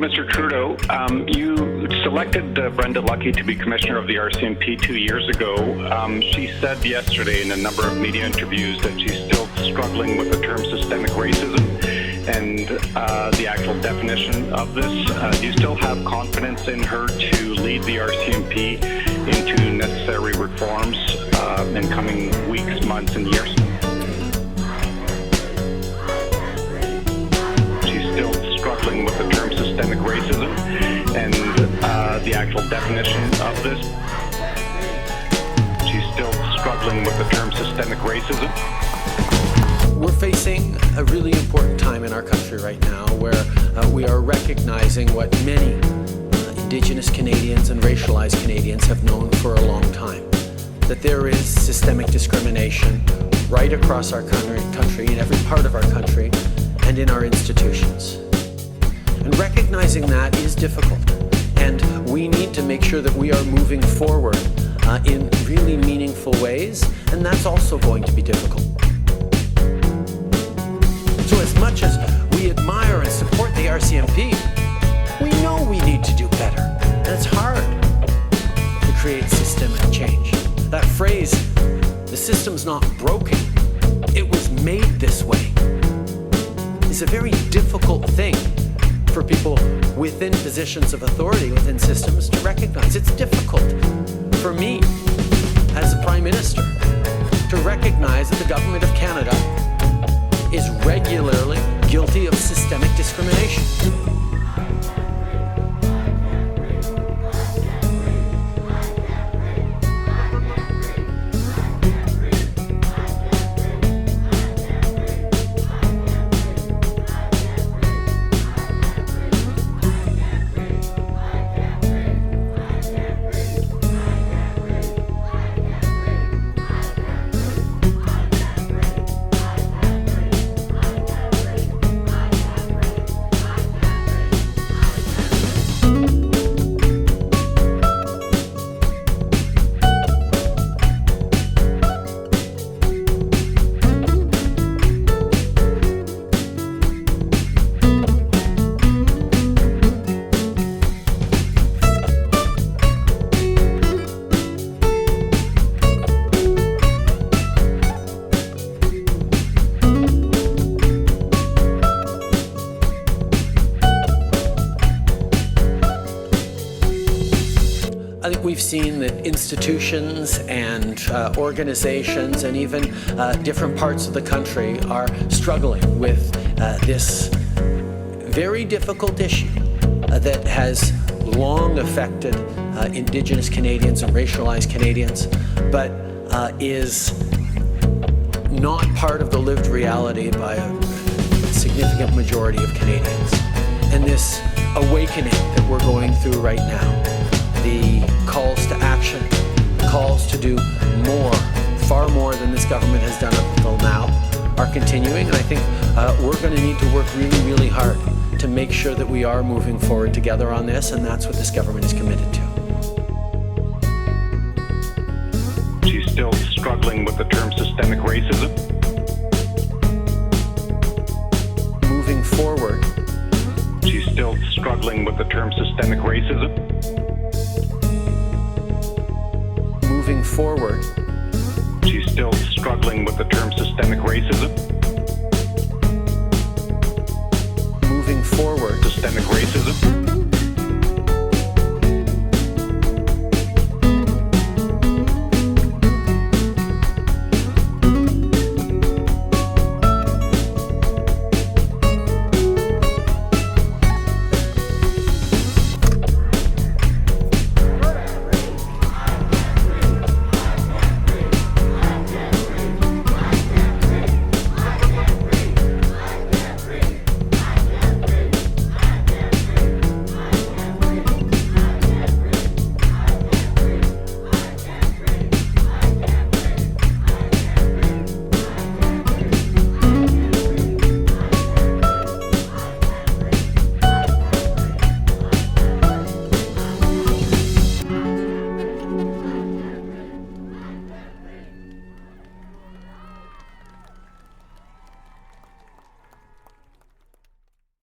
Mr. Trudeau, you selected Brenda Lucki to be commissioner of the RCMP 2 years ago. She said yesterday in a number of media interviews that she's still struggling with the term systemic racism and the actual definition of this. Do you still have confidence in her to lead the RCMP into necessary reforms in coming weeks, months, and years? Struggling with the term systemic racism and the actual definition of this. She's still struggling with the term systemic racism. We're facing a really important time in our country right now where we are recognizing what many Indigenous Canadians and racialized Canadians have known for a long time, that there is systemic discrimination right across our country, in every part of our country, and in our institutions. And recognizing that is difficult, and we need to make sure that we are moving forward in really meaningful ways, and that's also going to be difficult. So as much as we admire and support the RCMP, we know we need to do better, and it's hard to create systemic change. That phrase, the system's not broken, it was made this way, is a very difficult thing for people within positions of authority, within systems, to recognize. It's difficult for me, as a Prime Minister, to recognize that the Government of Canada is regularly guilty of systemic discrimination. I think we've seen that institutions and organizations and even different parts of the country are struggling with this very difficult issue that has long affected Indigenous Canadians and racialized Canadians, but is not part of the lived reality by a significant majority of Canadians. And this awakening that we're going through right now, the calls to action, calls to do more, far more than this government has done up until now, are continuing. And I think we're going to need to work really, really hard to make sure that we are moving forward together on this, and that's what this government is committed to. She's still struggling with the term systemic racism. Moving forward. She's still struggling with the term systemic racism. Moving forward. She's still struggling with the term systemic racism. Moving forward. Systemic racism.